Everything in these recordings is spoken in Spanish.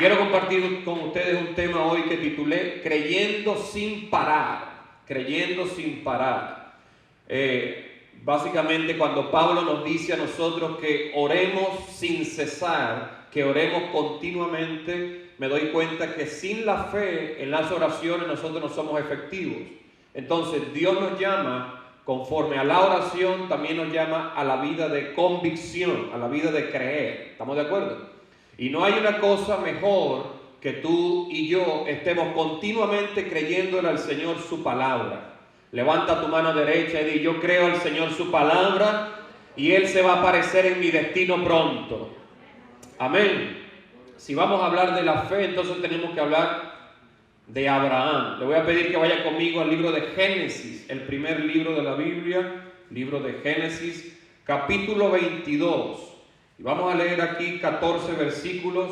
Quiero compartir con ustedes un tema hoy que titulé Creyendo sin parar. Creyendo sin parar. Básicamente cuando Pablo nos dice a nosotros que oremos sin cesar, que oremos continuamente, me doy cuenta que sin la fe en las oraciones nosotros no somos efectivos. Entonces Dios nos llama, conforme a la oración, también nos llama a la vida de convicción, a la vida de creer. ¿Estamos de acuerdo? Y no hay una cosa mejor que tú y yo estemos continuamente creyéndole al Señor su palabra. Levanta tu mano derecha y di: yo creo al Señor su palabra y Él se va a aparecer en mi destino pronto. Amén. Si vamos a hablar de la fe, entonces tenemos que hablar de Abraham. Le voy a pedir que vaya conmigo al libro de Génesis, el primer libro de la Biblia, libro de Génesis, capítulo 22. Y vamos a leer aquí 14 versículos.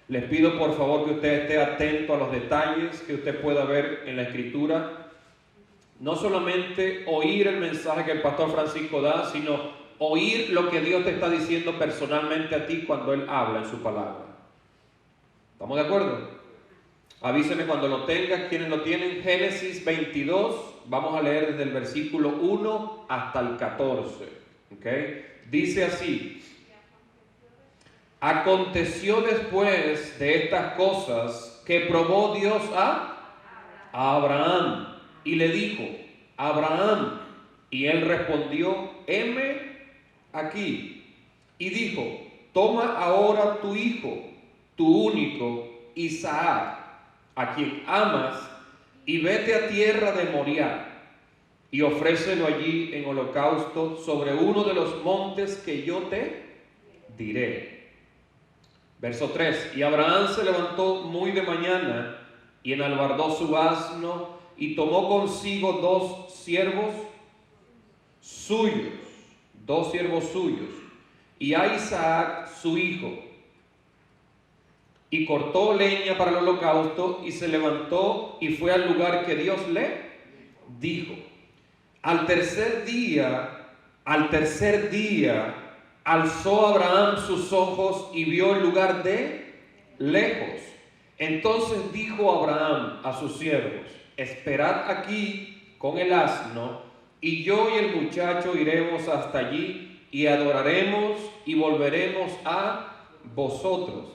Les pido por favor que usted esté atento a los detalles que usted pueda ver en la Escritura. No solamente oír el mensaje que el pastor Francisco da, sino oír lo que Dios te está diciendo personalmente a ti cuando Él habla en su palabra. ¿Estamos de acuerdo? Avíseme cuando lo tengas, quienes lo tienen. Génesis 22, vamos a leer desde el versículo 1 hasta el 14. ¿Okay? Dice así: aconteció después de estas cosas que probó Dios a Abraham y le dijo: Abraham. Y él respondió: heme aquí. Y dijo: toma ahora tu hijo, tu único, Isaac, a quien amas, y vete a tierra de Moriah, y ofrécelo allí en holocausto sobre uno de los montes que yo te diré. Verso 3: y Abraham se levantó muy de mañana y enalbardó su asno y tomó consigo dos siervos suyos, y a Isaac su hijo, y cortó leña para el holocausto y se levantó y fue al lugar que Dios le dijo. Al tercer día alzó Abraham sus ojos y vio el lugar de lejos. Entonces dijo Abraham a sus siervos: esperad aquí con el asno, y yo y el muchacho iremos hasta allí y adoraremos y volveremos a vosotros.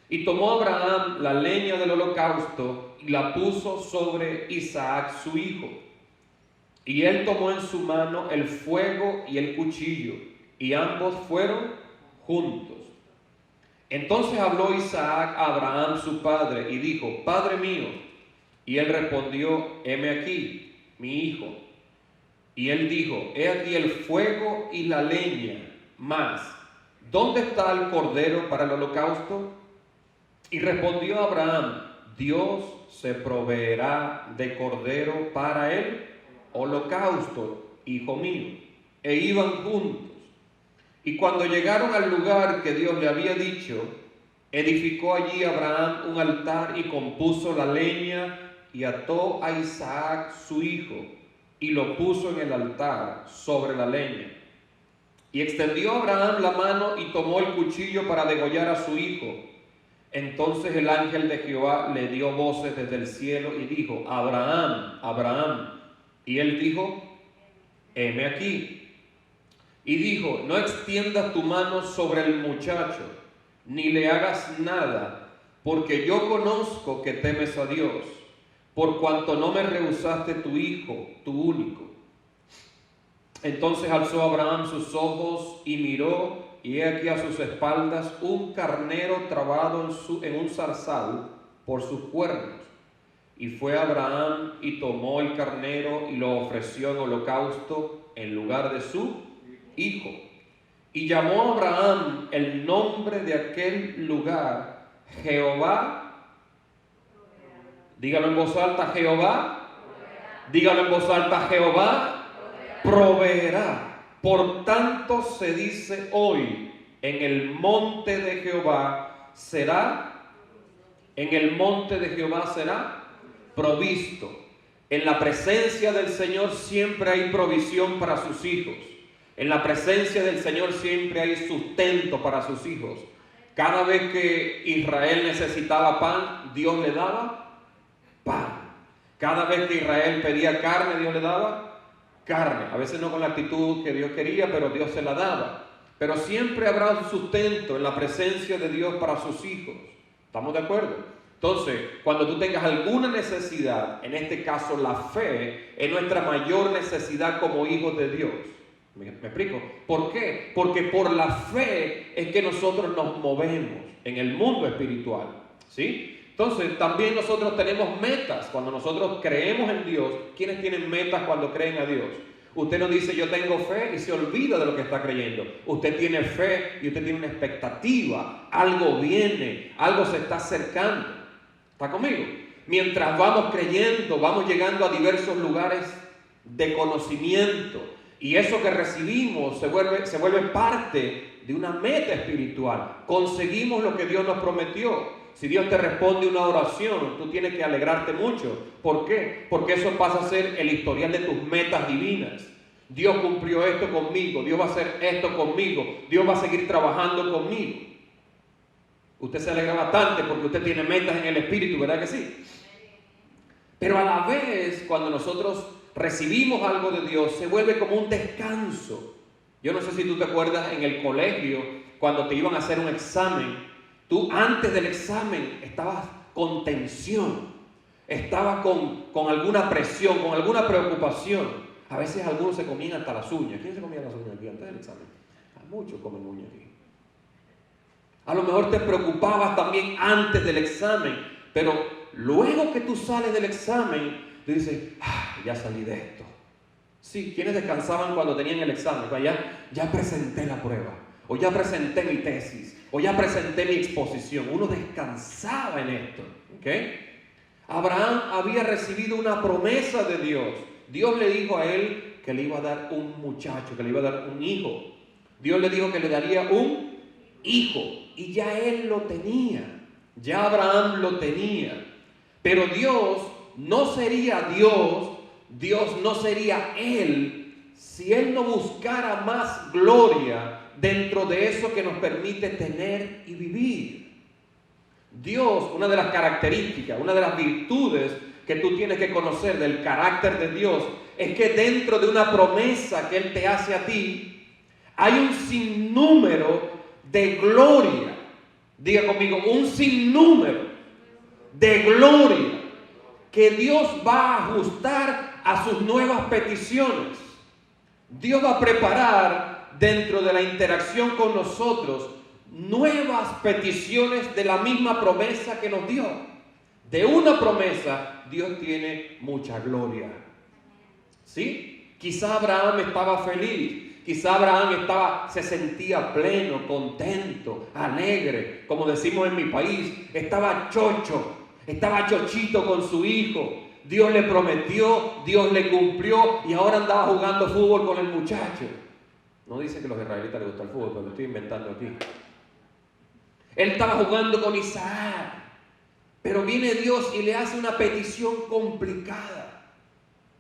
Y tomó Abraham la leña del holocausto y la puso sobre Isaac su hijo. Y él tomó en su mano el fuego y el cuchillo, y ambos fueron juntos. Entonces habló Isaac a Abraham su padre y dijo: Padre mío. Y él respondió: heme aquí, mi hijo. Y él dijo: he aquí el fuego y la leña, mas ¿dónde está el cordero para el holocausto? Y respondió Abraham: Dios se proveerá de cordero para el holocausto, hijo mío. E iban juntos. Y cuando llegaron al lugar que Dios le había dicho, edificó allí Abraham un altar y compuso la leña y ató a Isaac su hijo y lo puso en el altar sobre la leña. Y extendió Abraham la mano y tomó el cuchillo para degollar a su hijo. Entonces el ángel de Jehová le dio voces desde el cielo y dijo: Abraham, Abraham. Y él dijo: heme aquí. Y dijo: no extiendas tu mano sobre el muchacho, ni le hagas nada, porque yo conozco que temes a Dios, por cuanto no me rehusaste tu hijo, tu único. Entonces alzó Abraham sus ojos y miró, y he aquí a sus espaldas un carnero trabado en un zarzal por sus cuernos. Y fue Abraham y tomó el carnero y lo ofreció en holocausto en lugar de su hijo. Y llamó Abraham el nombre de aquel lugar Jehová. Dígalo en voz alta: Jehová. Dígalo en voz alta: Jehová proveerá. Por tanto se dice hoy: en el monte de Jehová será provisto. En la presencia del Señor siempre hay provisión para sus hijos. En la presencia del Señor siempre hay sustento para sus hijos. Cada vez que Israel necesitaba pan, Dios le daba pan. Cada vez que Israel pedía carne, Dios le daba carne. A veces no con la actitud que Dios quería, pero Dios se la daba. Pero siempre habrá un sustento en la presencia de Dios para sus hijos. ¿Estamos de acuerdo? Entonces, cuando tú tengas alguna necesidad, en este caso la fe, es nuestra mayor necesidad como hijos de Dios. ¿Me explico? ¿Por qué? Porque por la fe es que nosotros nos movemos en el mundo espiritual. ¿Sí? Entonces, también nosotros tenemos metas. Cuando nosotros creemos en Dios, ¿quiénes tienen metas cuando creen a Dios? Usted no dice yo tengo fe y se olvida de lo que está creyendo. Usted tiene fe y usted tiene una expectativa. Algo viene, algo se está acercando. ¿Está conmigo? Mientras vamos creyendo, vamos llegando a diversos lugares de conocimiento. Y eso que recibimos se vuelve parte de una meta espiritual. Conseguimos lo que Dios nos prometió. Si Dios te responde una oración, tú tienes que alegrarte mucho. ¿Por qué? Porque eso pasa a ser el historial de tus metas divinas. Dios cumplió esto conmigo, Dios va a hacer esto conmigo, Dios va a seguir trabajando conmigo. Usted se alegra bastante porque usted tiene metas en el espíritu, ¿verdad que sí? Pero a la vez, cuando nosotros recibimos algo de Dios, se vuelve como un descanso. Yo no sé si tú te acuerdas en el colegio, cuando te iban a hacer un examen. Tú antes del examen estabas con tensión, estabas con alguna presión, con alguna preocupación. A veces algunos se comían hasta las uñas. ¿Quién se comía las uñas aquí antes del examen? Muchos comen uñas aquí. A lo mejor te preocupabas también antes del examen, pero luego que tú sales del examen, tú dices, ya salí de esto. Sí, ¿quiénes descansaban cuando tenían el examen? Ya presenté la prueba, o ya presenté mi tesis, o ya presenté mi exposición. Uno descansaba en esto. ¿Okay? Abraham había recibido una promesa de Dios. Dios le dijo a él que le iba a dar un muchacho, que le iba a dar un hijo. Dios le dijo que le daría un hijo. Y ya él lo tenía. Ya Abraham lo tenía. Pero Dios no sería Dios. Dios no sería él si él no buscara más gloria dentro de eso que nos permite tener y vivir. Dios, una de las características, una de las virtudes que tú tienes que conocer del carácter de Dios, es que dentro de una promesa que Él te hace a ti, hay un sinnúmero de gloria. Diga conmigo, un sinnúmero de gloria que Dios va a ajustar a sus nuevas peticiones. Dios va a preparar dentro de la interacción con nosotros nuevas peticiones de la misma promesa que nos dio. De una promesa Dios tiene mucha gloria. ¿Sí? Quizá Abraham estaba feliz, quizá Abraham se sentía pleno, contento, alegre, como decimos en mi país, estaba chochito con su hijo. Dios le prometió, Dios le cumplió y ahora andaba jugando fútbol con el muchacho. No dice que a los israelitas les gusta el fútbol, pero lo estoy inventando aquí. Él estaba jugando con Isaac, pero viene Dios y le hace una petición complicada.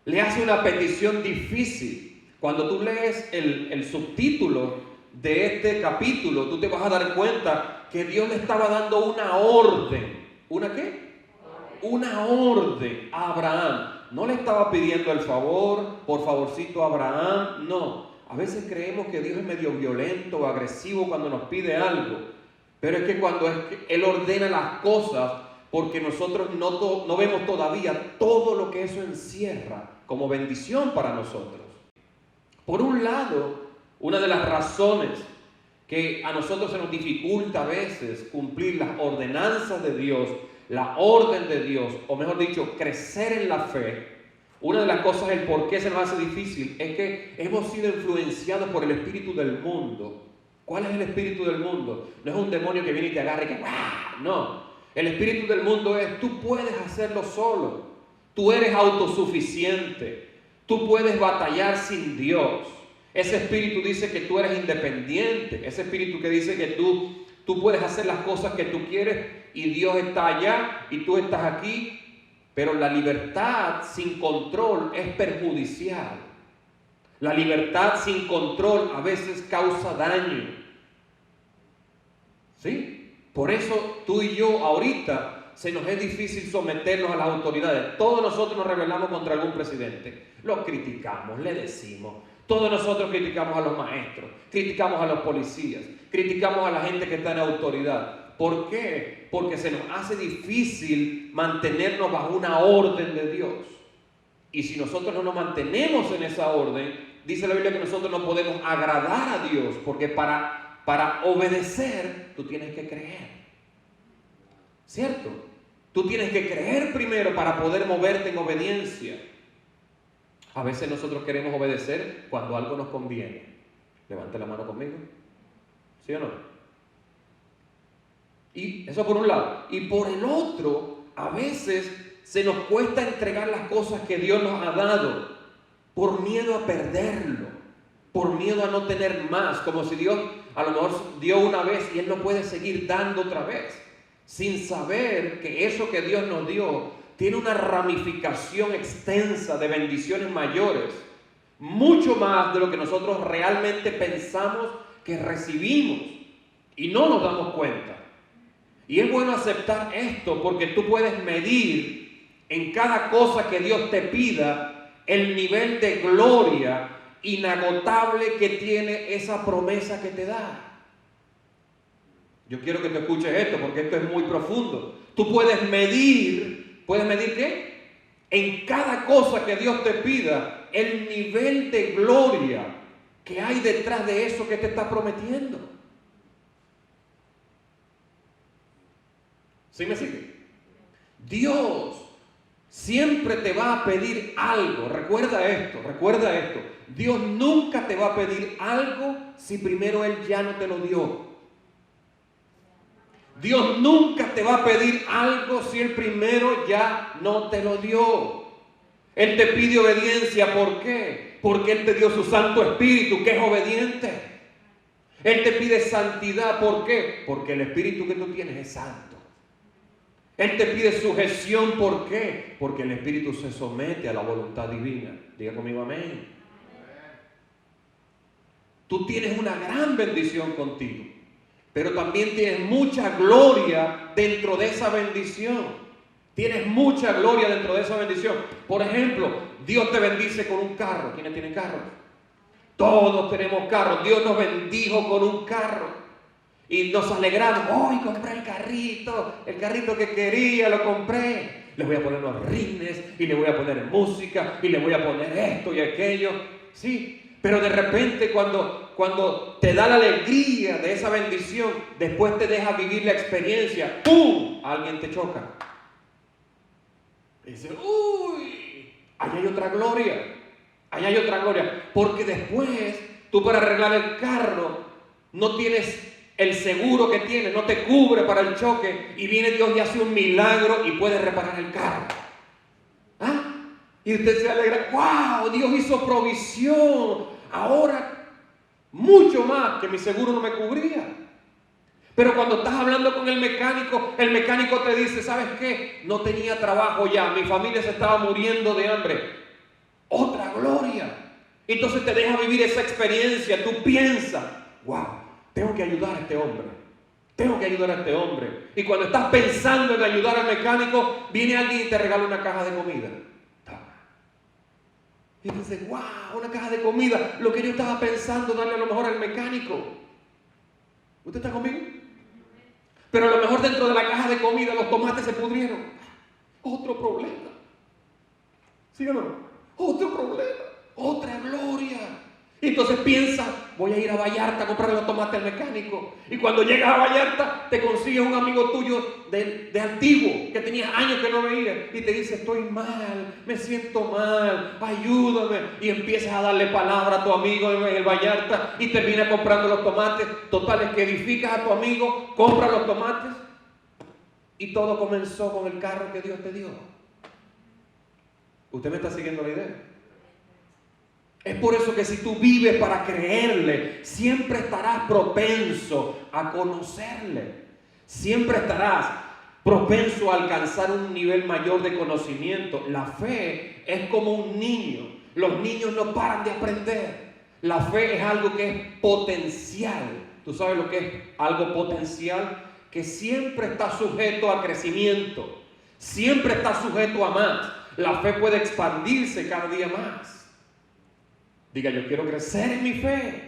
Le hace una petición difícil. Cuando tú lees el subtítulo de este capítulo, tú te vas a dar cuenta que Dios le estaba dando una orden. ¿Una qué? Una orden a Abraham. No le estaba pidiendo el favor, por favorcito a Abraham, no. A veces creemos que Dios es medio violento o agresivo cuando nos pide algo. Pero es que cuando Él ordena las cosas, porque nosotros no vemos todavía todo lo que eso encierra como bendición para nosotros. Por un lado, una de las razones que a nosotros se nos dificulta a veces cumplir las ordenanzas de Dios, la orden de Dios, o mejor dicho, crecer en la fe. Una de las cosas, el por qué se nos hace difícil, es que hemos sido influenciados por el espíritu del mundo. ¿Cuál es el espíritu del mundo? No es un demonio que viene y te agarra y que ¡ah! No. El espíritu del mundo es, tú puedes hacerlo solo. Tú eres autosuficiente. Tú puedes batallar sin Dios. Ese espíritu dice que tú eres independiente. Ese espíritu que dice que tú puedes hacer las cosas que tú quieres y Dios está allá y tú estás aquí. Pero la libertad sin control es perjudicial. La libertad sin control a veces causa daño. ¿Sí? Por eso tú y yo ahorita se nos es difícil someternos a las autoridades. Todos nosotros nos rebelamos contra algún presidente. Lo criticamos, le decimos. Todos nosotros criticamos a los maestros, criticamos a los policías, criticamos a la gente que está en autoridad. ¿Por qué? Porque se nos hace difícil mantenernos bajo una orden de Dios. Y si nosotros no nos mantenemos en esa orden, dice la Biblia que nosotros no podemos agradar a Dios, porque para obedecer tú tienes que creer. ¿Cierto? Tú tienes que creer primero para poder moverte en obediencia. A veces nosotros queremos obedecer cuando algo nos conviene. Levante la mano conmigo. ¿Sí o no? Y eso por un lado. Y por el otro, a veces se nos cuesta entregar las cosas que Dios nos ha dado por miedo a perderlo, por miedo a no tener más, como si Dios a lo mejor dio una vez y Él no puede seguir dando otra vez, sin saber que eso que Dios nos dio tiene una ramificación extensa de bendiciones mayores, mucho más de lo que nosotros realmente pensamos que recibimos y no nos damos cuenta. Y es bueno aceptar esto porque tú puedes medir en cada cosa que Dios te pida el nivel de gloria inagotable que tiene esa promesa que te da. Yo quiero que te escuches esto porque esto es muy profundo. Tú puedes medir ¿qué? En cada cosa que Dios te pida, el nivel de gloria que hay detrás de eso que te está prometiendo. ¿Sí me sigue? Dios siempre te va a pedir algo. Recuerda esto. Dios nunca te va a pedir algo si primero Él ya no te lo dio. Dios nunca te va a pedir algo si Él primero ya no te lo dio. Él te pide obediencia. ¿Por qué? Porque Él te dio su Santo Espíritu, que es obediente. Él te pide santidad. ¿Por qué? Porque el Espíritu que tú tienes es santo. Él te pide sujeción. ¿Por qué? Porque el Espíritu se somete a la voluntad divina. Diga conmigo amén. Tú tienes una gran bendición contigo, pero también tienes mucha gloria dentro de esa bendición. Tienes mucha gloria dentro de esa bendición. Por ejemplo, Dios te bendice con un carro. ¿Quiénes tienen carros? Todos tenemos carros. Dios nos bendijo con un carro. Y nos alegramos. ¡Hoy compré el carrito que quería, lo compré! Le voy a poner unos rines, y le voy a poner música, y le voy a poner esto y aquello. Sí. Pero de repente cuando te da la alegría de esa bendición, después te deja vivir la experiencia, ¡pum! Alguien te choca. Y dice, ¡uy! Allá hay otra gloria. Porque después tú para arreglar el carro no tienes el seguro que tienes, no te cubre para el choque, y viene Dios y hace un milagro y puedes reparar el carro. ¿Ah? Y usted se alegra, ¡wow! Dios hizo provisión. Ahora, mucho más que mi seguro no me cubría. Pero cuando estás hablando con el mecánico te dice, ¿sabes qué? No tenía trabajo ya, mi familia se estaba muriendo de hambre. Otra gloria. Entonces te deja vivir esa experiencia. Tú piensas, ¡wow! Tengo que ayudar a este hombre. Y cuando estás pensando en ayudar al mecánico, viene alguien y te regala una caja de comida. Y dices, wow, una caja de comida, lo que yo estaba pensando darle a lo mejor al mecánico. ¿Usted está conmigo? Pero a lo mejor dentro de la caja de comida los tomates se pudrieron. Otro problema. ¿Sí o no? Otro problema. Otra gloria. Y entonces piensas, voy a ir a Vallarta a comprarle los tomates al mecánico. Y cuando llegas a Vallarta, te consigues un amigo tuyo de antiguo, que tenías años que no veías, y te dice, estoy mal, me siento mal, ayúdame. Y empiezas a darle palabra a tu amigo en el Vallarta y terminas comprando los tomates. Totales que edificas a tu amigo, compras los tomates. Y todo comenzó con el carro que Dios te dio. ¿Usted me está siguiendo la idea? Es por eso que si tú vives para creerle, siempre estarás propenso a conocerle. Siempre estarás propenso a alcanzar un nivel mayor de conocimiento. La fe es como un niño. Los niños no paran de aprender. La fe es algo que es potencial. ¿Tú sabes lo que es algo potencial? que siempre está sujeto a crecimiento, siempre está sujeto a más. La fe puede expandirse cada día más. Diga, yo quiero crecer en mi fe.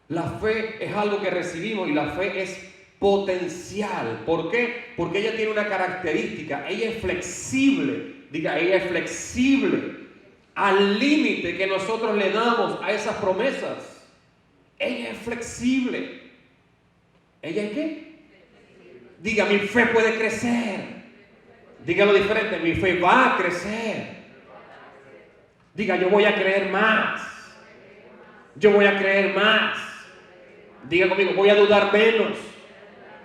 La fe es algo que recibimos y la fe es potencial. ¿Por qué? Porque ella tiene una característica. Ella es flexible. Diga, ella es flexible al límite que nosotros le damos a esas promesas. Ella es flexible. ¿Ella es qué? Diga, mi fe puede crecer. Dígalo diferente, mi fe va a crecer. Diga, yo voy a creer más. Yo voy a creer más. Diga conmigo, voy a dudar menos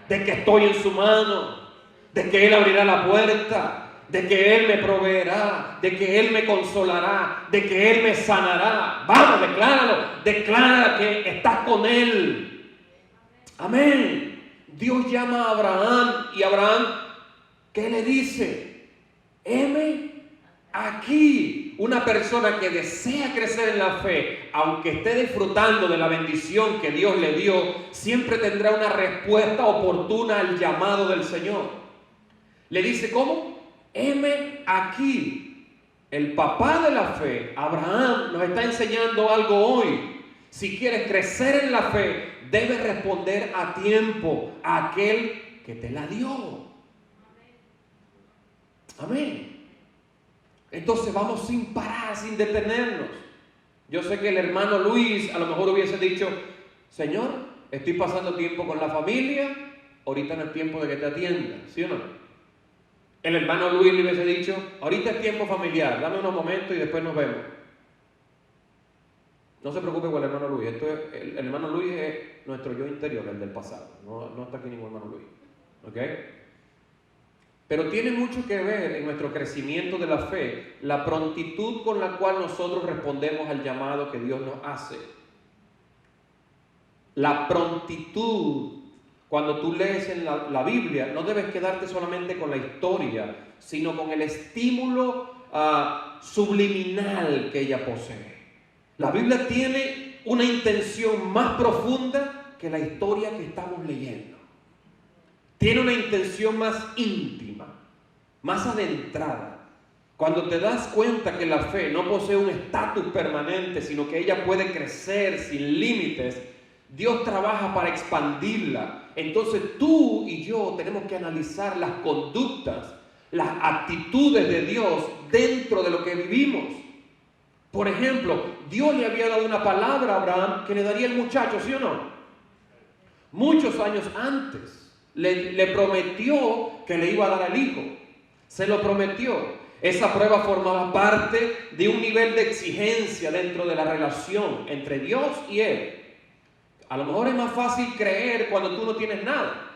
de que estoy en su mano, de que Él abrirá la puerta, de que Él me proveerá, de que Él me consolará, de que Él me sanará. Vamos, decláralo, declara que estás con Él. Amén. Dios llama a Abraham y Abraham, ¿qué le dice? Heme aquí. Una persona que desea crecer en la fe, aunque esté disfrutando de la bendición que Dios le dio, siempre tendrá una respuesta oportuna al llamado del Señor. Le dice, ¿cómo? Heme aquí. El papá de la fe, Abraham, nos está enseñando algo hoy. Si quieres crecer en la fe, debes responder a tiempo a aquel que te la dio. Amén. Entonces vamos sin parar, sin detenernos. Yo sé que el hermano Luis a lo mejor hubiese dicho, Señor, estoy pasando tiempo con la familia, ahorita no es tiempo de que te atienda, ¿sí o no? El hermano Luis le hubiese dicho, ahorita es tiempo familiar, dame unos momentos y después nos vemos. No se preocupe con el hermano Luis, el hermano Luis es nuestro yo interior, el del pasado, no está aquí ningún hermano Luis, ¿ok? Pero tiene mucho que ver en nuestro crecimiento de la fe, la prontitud con la cual nosotros respondemos al llamado que Dios nos hace. La prontitud, cuando tú lees en la Biblia, no debes quedarte solamente con la historia, sino con el estímulo subliminal que ella posee. La Biblia tiene una intención más profunda que la historia que estamos leyendo. Tiene una intención más íntima, más adentrada. Cuando te das cuenta que la fe no posee un estatus permanente, sino que ella puede crecer sin límites, Dios trabaja para expandirla. Entonces tú y yo tenemos que analizar las conductas, las actitudes de Dios dentro de lo que vivimos. Por ejemplo, Dios le había dado una palabra a Abraham que le daría el muchacho, ¿sí o no? Muchos años antes. Le prometió que le iba a dar al hijo. Se lo prometió. Esa prueba formaba parte de un nivel de exigencia dentro de la relación entre Dios y él. A lo mejor es más fácil creer cuando tú no tienes nada.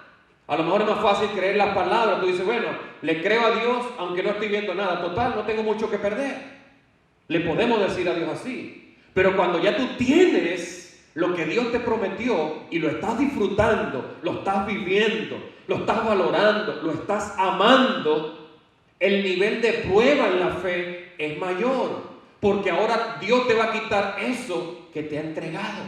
A lo mejor es más fácil creer las palabras. Tú dices, bueno, le creo a Dios aunque no estoy viendo nada. Total, no tengo mucho que perder. Le podemos decir a Dios así. Pero cuando ya tú tienes lo que Dios te prometió y lo estás disfrutando, lo estás viviendo, lo estás valorando, lo estás amando, el nivel de prueba en la fe es mayor, porque ahora Dios te va a quitar eso que te ha entregado.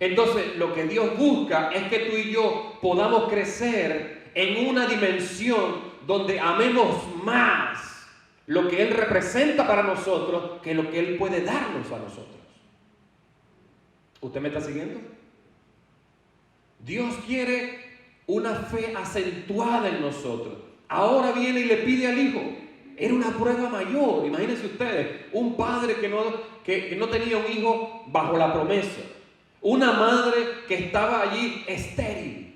Entonces, lo que Dios busca es que tú y yo podamos crecer en una dimensión donde amemos más lo que Él representa para nosotros que lo que Él puede darnos a nosotros. ¿Usted me está siguiendo? Dios quiere una fe acentuada en nosotros. Ahora viene y le pide al hijo. Era una prueba mayor. Imagínense ustedes, un padre que no tenía un hijo bajo la promesa. Una madre que estaba allí estéril.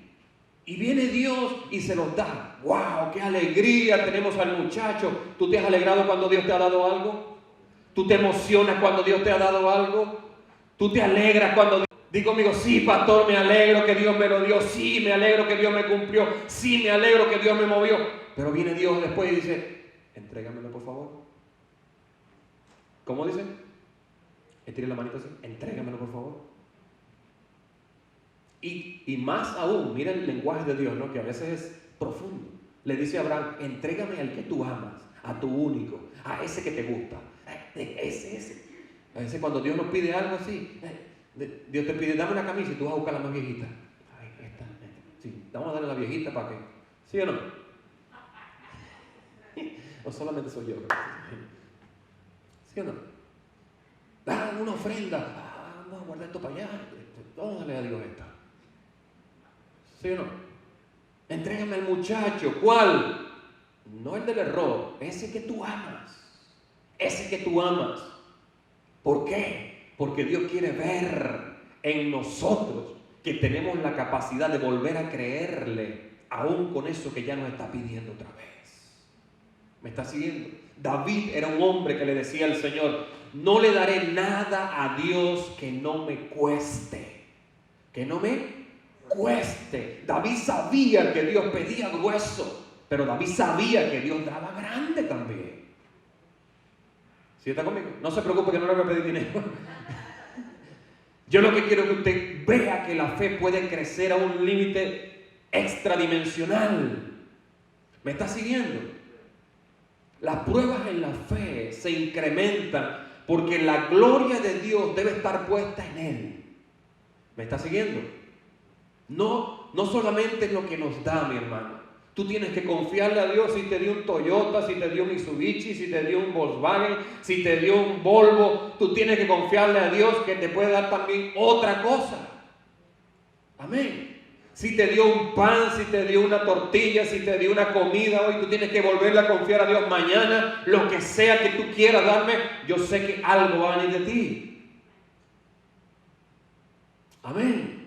Y viene Dios y se los da. ¡Wow! ¡Qué alegría tenemos al muchacho! ¿Tú te has alegrado cuando Dios te ha dado algo? ¿Tú te emocionas cuando Dios te ha dado algo? ¿Tú te alegras cuando... Digo conmigo, sí, pastor, me alegro que Dios me lo dio. Sí, me alegro que Dios me cumplió. Sí, me alegro que Dios me movió. Pero viene Dios después y dice, entrégamelo por favor. ¿Cómo dice? Estire la manita así, entrégamelo por favor. Y más aún, mira el lenguaje de Dios, ¿no? Que a veces es profundo. Le dice a Abraham, entrégame al que tú amas, a tu único, a ese que te gusta. Ese. A veces cuando Dios nos pide algo así, Dios te pide, dame una camisa y tú vas a buscar la más viejita. vamos a darle a la viejita para que, ¿sí o no? O solamente soy yo. ¿Sí o no? Dan una ofrenda. Vamos a guardar esto para allá. Vamos a darle a Dios esta. ¿Sí o no? Entrégame al muchacho. ¿Cuál? No el del error. Ese que tú amas. Ese que tú amas. ¿Por qué? Porque Dios quiere ver en nosotros que tenemos la capacidad de volver a creerle, aún con eso que ya nos está pidiendo otra vez. ¿Me está siguiendo? David era un hombre que le decía al Señor: no le daré nada a Dios que no me cueste. Que no me cueste. David sabía que Dios pedía grueso, pero David sabía que Dios daba grande también. ¿Sí está conmigo? No se preocupe que no le voy a pedir dinero. Yo lo que quiero es que usted vea que la fe puede crecer a un límite extradimensional. ¿Me está siguiendo? Las pruebas en la fe se incrementan porque la gloria de Dios debe estar puesta en Él. ¿Me está siguiendo? No solamente es lo que nos da, mi hermano. Tú tienes que confiarle a Dios si te dio un Toyota, si te dio un Mitsubishi, si te dio un Volkswagen, si te dio un Volvo. Tú tienes que confiarle a Dios que te puede dar también otra cosa. Amén. Si te dio un pan, si te dio una tortilla, si te dio una comida hoy, tú tienes que volverle a confiar a Dios mañana. Lo que sea que tú quieras darme, yo sé que algo va a venir de ti. Amén.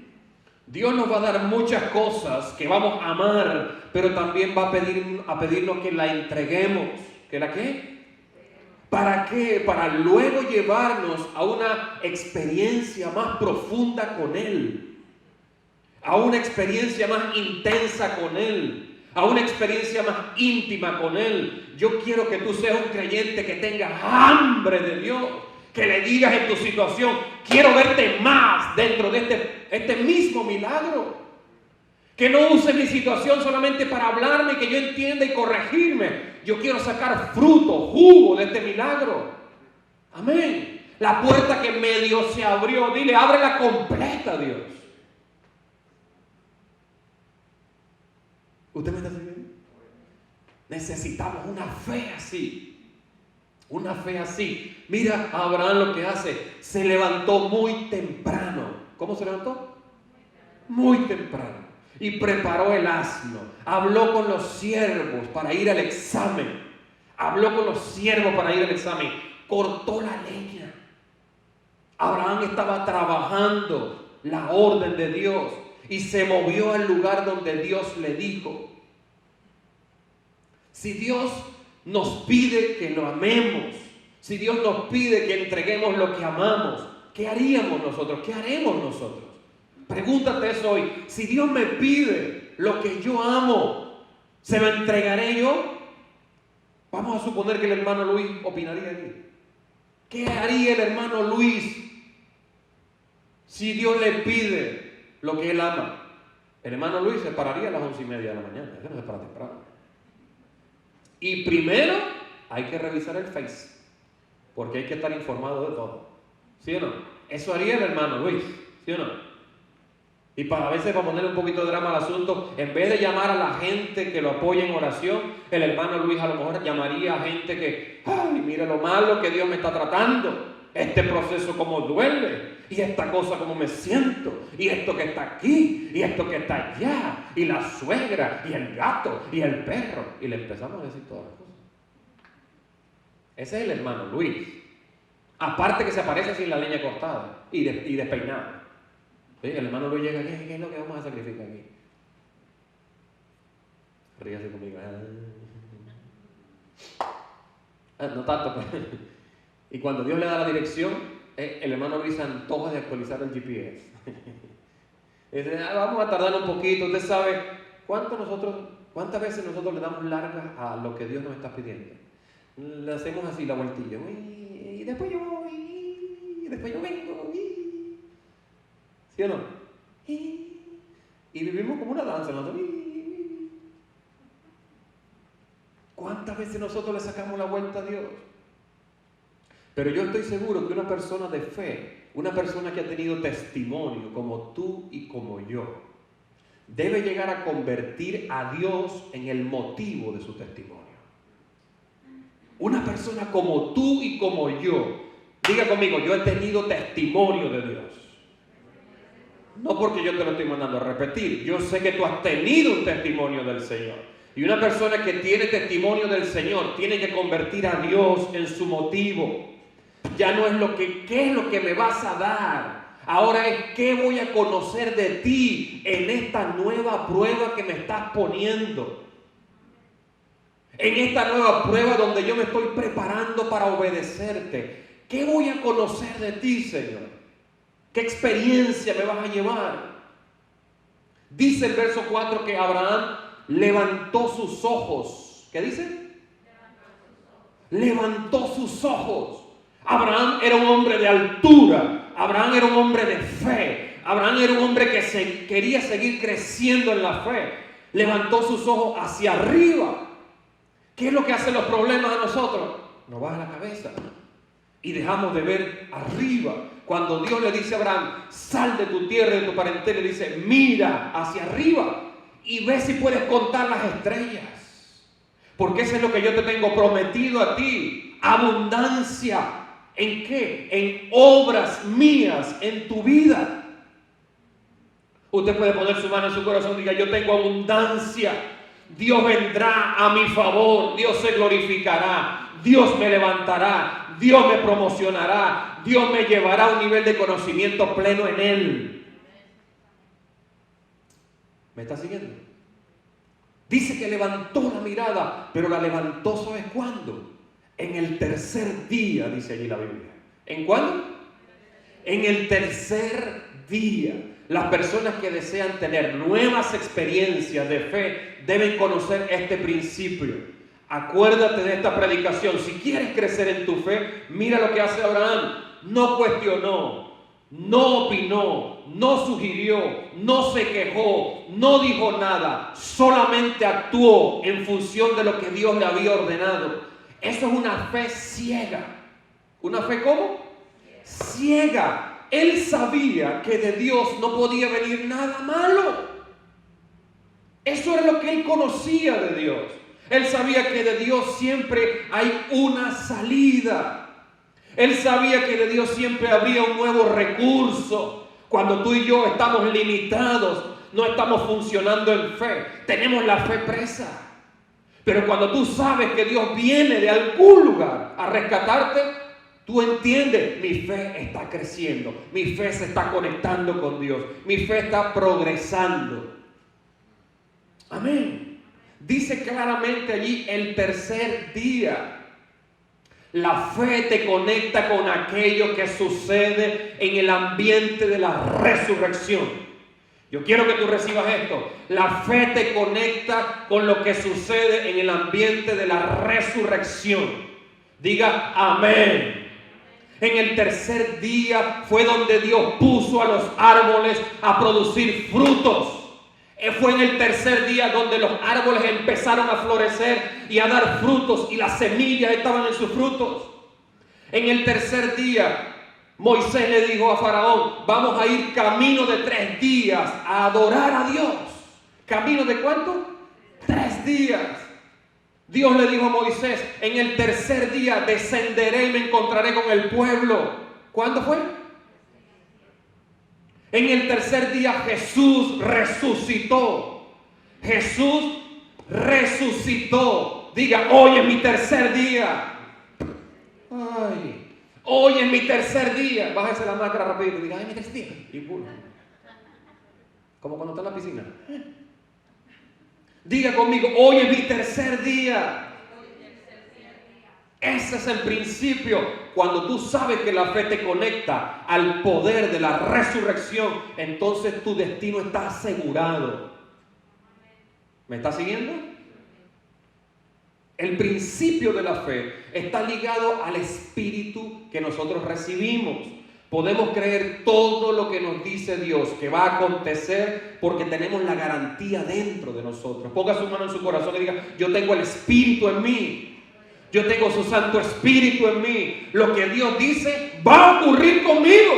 Dios nos va a dar muchas cosas que vamos a amar, pero también va a pedirnos que la entreguemos. ¿Que la qué? ¿Para qué? Para luego llevarnos a una experiencia más profunda con Él, a una experiencia más intensa con Él, a una experiencia más íntima con Él. Yo quiero que tú seas un creyente que tenga hambre de Dios, que le digas en tu situación: quiero verte más dentro de este mismo milagro. Que no use mi situación solamente para hablarme, que yo entienda y corregirme. Yo quiero sacar fruto, jugo de este milagro. Amén. La puerta que medio se abrió, dile: ábrela completa, Dios. ¿Usted me está siguiendo? Necesitamos una fe así. Una fe así. Mira a Abraham lo que hace. Se levantó muy temprano. ¿Cómo se levantó? Muy temprano. Y preparó el asno. Habló con los siervos para ir al examen. Cortó la leña. Abraham estaba trabajando la orden de Dios y se movió al lugar donde Dios le dijo. Si Dios nos pide que lo amemos, si Dios nos pide que entreguemos lo que amamos, ¿qué haríamos nosotros? ¿Qué haremos nosotros? Pregúntate eso hoy. Si Dios me pide lo que yo amo, ¿se lo entregaré yo? Vamos a suponer que el hermano Luis opinaría aquí. ¿Qué haría el hermano Luis si Dios le pide lo que él ama? El hermano Luis se pararía a las 11:30 de la mañana. Él no se para temprano. Y primero hay que revisar el Face, porque hay que estar informado de todo. ¿Sí o no? Eso haría el hermano Luis. ¿Sí o no? Y a veces, para ponerle un poquito de drama al asunto, en vez de llamar a la gente que lo apoya en oración, el hermano Luis a lo mejor llamaría a gente que: ay, mire lo malo que Dios me está tratando, este proceso como duele, y esta cosa como me siento, y esto que está aquí, y esto que está allá, y la suegra, y el gato, y el perro, y le empezamos a decir todas las cosas. Ese es el hermano Luis. Aparte que se aparece sin la leña cortada y despeinado. ¿Sí? El hermano Luis llega: ¿qué es lo que vamos a sacrificar aquí? Ríase conmigo. No tanto, pues. Y cuando Dios le da la dirección, el hermano Luis se antoja de actualizar el GPS. Dice: vamos a tardar un poquito. Usted sabe cuántas veces nosotros le damos largas a lo que Dios nos está pidiendo. Le hacemos así la vueltilla. Y después yo voy. Y después yo vengo. ¿Sí o no? Y vivimos como una danza. ¿Cuántas veces nosotros le sacamos la vuelta a Dios? Pero yo estoy seguro que una persona de fe, una persona que ha tenido testimonio como tú y como yo, debe llegar a convertir a Dios en el motivo de su testimonio. Una persona como tú y como yo, diga conmigo, yo he tenido testimonio de Dios. No porque yo te lo estoy mandando a repetir, yo sé que tú has tenido un testimonio del Señor. Y una persona que tiene testimonio del Señor tiene que convertir a Dios en su motivo. Ya no es qué es lo que me vas a dar. Ahora es qué voy a conocer de ti en esta nueva prueba que me estás poniendo. En esta nueva prueba donde yo me estoy preparando para obedecerte. ¿Qué voy a conocer de ti, Señor? ¿Qué experiencia me vas a llevar? Dice el verso 4 que Abraham levantó sus ojos. ¿Qué dice? Levantó sus ojos. Abraham era un hombre de altura. Abraham era un hombre de fe. Abraham era un hombre que quería seguir creciendo en la fe. Levantó sus ojos hacia arriba. ¿Qué es lo que hacen los problemas a nosotros? Nos baja la cabeza y dejamos de ver arriba. Cuando Dios le dice a Abraham, sal de tu tierra y de tu parentela, le dice, mira hacia arriba y ve si puedes contar las estrellas. Porque eso es lo que yo te tengo prometido a ti. Abundancia. ¿En qué? En obras mías en tu vida. Usted puede poner su mano en su corazón y diga, yo tengo abundancia. Dios vendrá a mi favor. Dios se glorificará. Dios me levantará. Dios me promocionará. Dios me llevará a un nivel de conocimiento pleno en Él. ¿Me está siguiendo? Dice que levantó la mirada, pero la levantó, ¿sabes cuándo? En el tercer día, dice allí la Biblia. ¿En cuándo? En el tercer día. Las personas que desean tener nuevas experiencias de fe deben conocer este principio. Acuérdate de esta predicación. Si quieres crecer en tu fe, mira lo que hace Abraham. No cuestionó, no opinó, no sugirió, no se quejó, no dijo nada. Solamente actuó en función de lo que Dios le había ordenado. Eso es una fe ciega. ¿Una fe cómo? Ciega. Él sabía que de Dios no podía venir nada malo. Eso era lo que él conocía de Dios. Él sabía que de Dios siempre hay una salida. Él sabía que de Dios siempre habría un nuevo recurso. Cuando tú y yo estamos limitados, no estamos funcionando en fe, tenemos la fe presa. Pero cuando tú sabes que Dios viene de algún lugar a rescatarte, tú entiendes, mi fe está creciendo, mi fe se está conectando con Dios, mi fe está progresando. Amén. Dice claramente allí el tercer día. La fe te conecta con aquello que sucede en el ambiente de la resurrección. Yo quiero que tú recibas esto. La fe te conecta con lo que sucede en el ambiente de la resurrección. Diga amén. En el tercer día fue donde Dios puso a los árboles a producir frutos. Fue en el tercer día donde los árboles empezaron a florecer y a dar frutos y las semillas estaban en sus frutos. En el tercer día Moisés le dijo a Faraón, vamos a ir camino de 3 días a adorar a Dios. ¿Camino de cuánto? 3 días. Dios le dijo a Moisés, en el tercer día descenderé y me encontraré con el pueblo. ¿Cuándo fue? En el tercer día Jesús resucitó. Jesús resucitó. Diga, hoy es mi tercer día. Ay, hoy es mi tercer día. Bájese la máscara rapidito y diga, ay, es mi tercer día. Y pum. Como cuando está en la piscina. Diga conmigo, hoy es mi tercer día. Ese es el principio. Cuando tú sabes que la fe te conecta al poder de la resurrección, entonces tu destino está asegurado. ¿Me está siguiendo? El principio de la fe está ligado al espíritu que nosotros recibimos. Podemos creer todo lo que nos dice Dios que va a acontecer porque tenemos la garantía dentro de nosotros. Ponga su mano en su corazón y diga, yo tengo el espíritu en mí. Yo tengo su Santo Espíritu en mí. Lo que Dios dice va a ocurrir conmigo.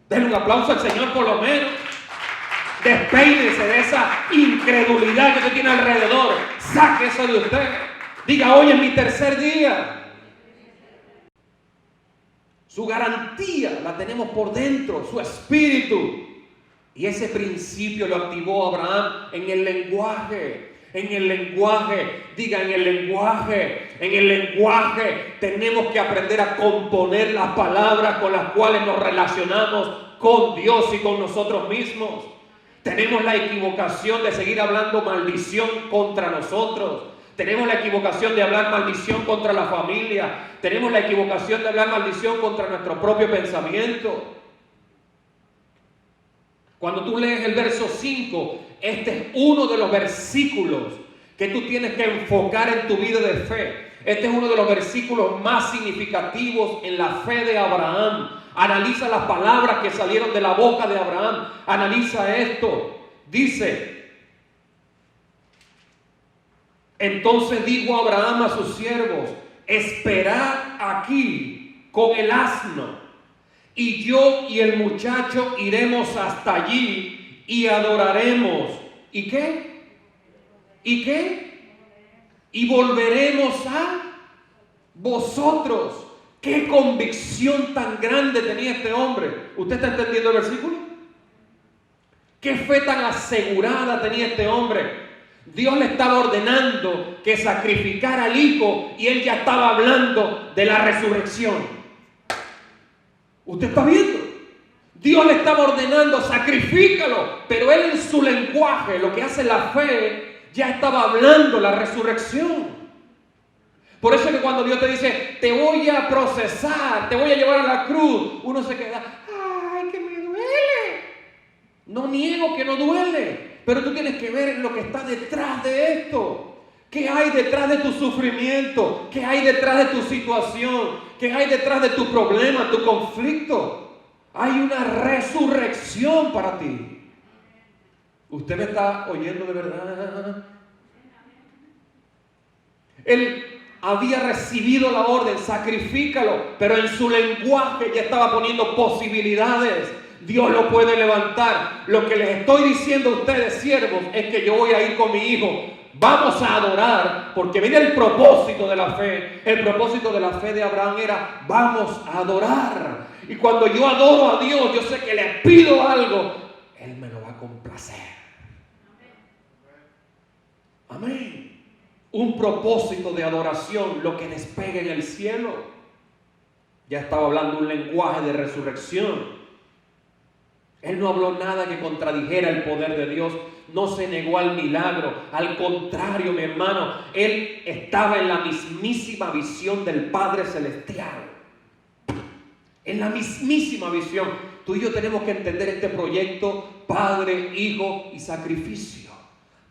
Denle un aplauso al Señor por lo menos. Despeínese de esa incredulidad que usted tiene alrededor. Saque eso de usted. Diga, hoy es mi tercer día. Su garantía la tenemos por dentro, su espíritu. Y ese principio lo activó Abraham en el lenguaje. En el lenguaje, diga en el lenguaje tenemos que aprender a componer las palabras con las cuales nos relacionamos con Dios y con nosotros mismos. Tenemos la equivocación de seguir hablando maldición contra nosotros. Tenemos la equivocación de hablar maldición contra la familia. Tenemos la equivocación de hablar maldición contra nuestro propio pensamiento. Cuando tú lees el verso 5, este es uno de los versículos que tú tienes que enfocar en tu vida de fe. Este es uno de los versículos más significativos en la fe de Abraham. Analiza las palabras que salieron de la boca de Abraham. Analiza esto. Dice: entonces dijo Abraham a sus siervos: esperad aquí con el asno, y yo y el muchacho iremos hasta allí y adoraremos. ¿Y qué? ¿Y qué? Y volveremos a vosotros. ¿Qué convicción tan grande tenía este hombre? ¿Usted está entendiendo el versículo? ¿Qué fe tan asegurada tenía este hombre? Dios le estaba ordenando que sacrificara al hijo y él ya estaba hablando de la resurrección. ¿Usted está viendo? Dios le estaba ordenando, sacrifícalo, pero él en su lenguaje, lo que hace la fe, ya estaba hablando la resurrección. Por eso es que cuando Dios te dice, te voy a procesar, te voy a llevar a la cruz, uno se queda, ay, que me duele. No niego que no duele, pero tú tienes que ver lo que está detrás de esto. ¿Qué hay detrás de tu sufrimiento? ¿Qué hay detrás de tu situación? ¿Qué hay detrás de tu problema, tu conflicto? Hay una resurrección para ti. ¿Usted me está oyendo de verdad? Él había recibido la orden, sacrifícalo, pero en su lenguaje ya estaba poniendo posibilidades. Dios lo puede levantar. Lo que les estoy diciendo a ustedes, siervos, es que yo voy a ir con mi hijo. Vamos a adorar, porque viene el propósito de la fe. El propósito de la fe de Abraham era, vamos a adorar. Y cuando yo adoro a Dios, yo sé que le pido algo, Él me lo va a complacer. Amén. Un propósito de adoración, lo que despega en el cielo. Ya estaba hablando un lenguaje de resurrección. Él no habló nada que contradijera el poder de Dios. No se negó al milagro. Al contrario, mi hermano, él estaba en la mismísima visión del Padre Celestial. En la mismísima visión. Tú y yo tenemos que entender este proyecto: Padre, Hijo y sacrificio.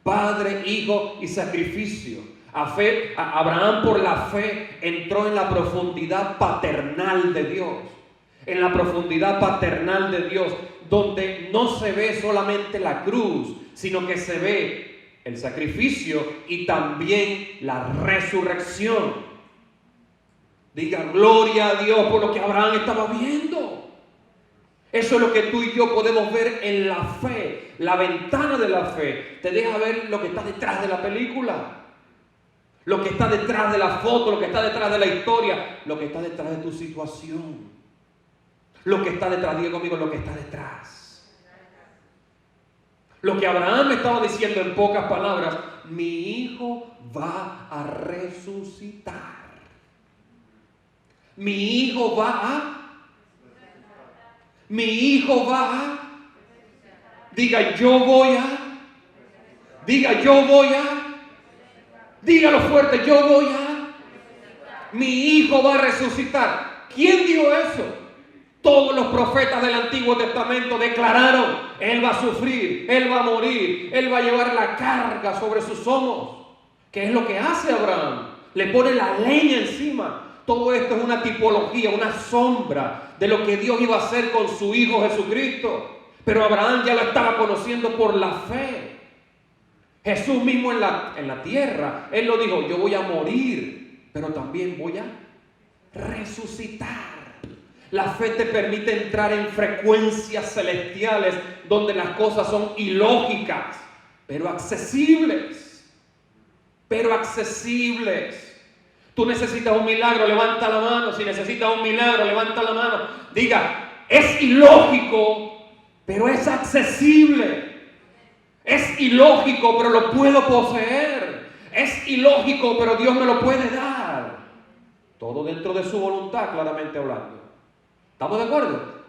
Padre, Hijo y sacrificio. Abraham, por la fe, entró en la profundidad paternal de Dios. En la profundidad paternal de Dios, donde no se ve solamente la cruz, sino que se ve el sacrificio y también la resurrección. Diga gloria a Dios por lo que Abraham estaba viendo. Eso es lo que tú y yo podemos ver en la fe. La ventana de la fe te deja ver lo que está detrás de la película, lo que está detrás de la foto, lo que está detrás de la historia, lo que está detrás de tu situación. Lo que está detrás, diga conmigo, lo que está detrás. Lo que Abraham estaba diciendo en pocas palabras: mi hijo va a resucitar. Mi hijo va a. Mi hijo va a. Diga yo voy a. Diga yo voy a. Dígalo fuerte, yo voy a. Mi hijo va a resucitar. ¿Quién dijo eso? Todos los profetas del Antiguo Testamento declararon: Él va a sufrir, Él va a morir, Él va a llevar la carga sobre sus hombros. ¿Qué es lo que hace Abraham? Le pone la leña encima. Todo esto es una tipología, una sombra de lo que Dios iba a hacer con su Hijo Jesucristo. Pero Abraham ya lo estaba conociendo por la fe. Jesús mismo en la tierra, Él lo dijo: yo voy a morir, pero también voy a resucitar. La fe te permite entrar en frecuencias celestiales donde las cosas son ilógicas, pero accesibles. Pero accesibles. Tú necesitas un milagro, levanta la mano. Si necesitas un milagro, levanta la mano. Diga, es ilógico, pero es accesible. Es ilógico, pero lo puedo poseer. Es ilógico, pero Dios me lo puede dar. Todo dentro de su voluntad, claramente hablando. ¿Estamos de acuerdo?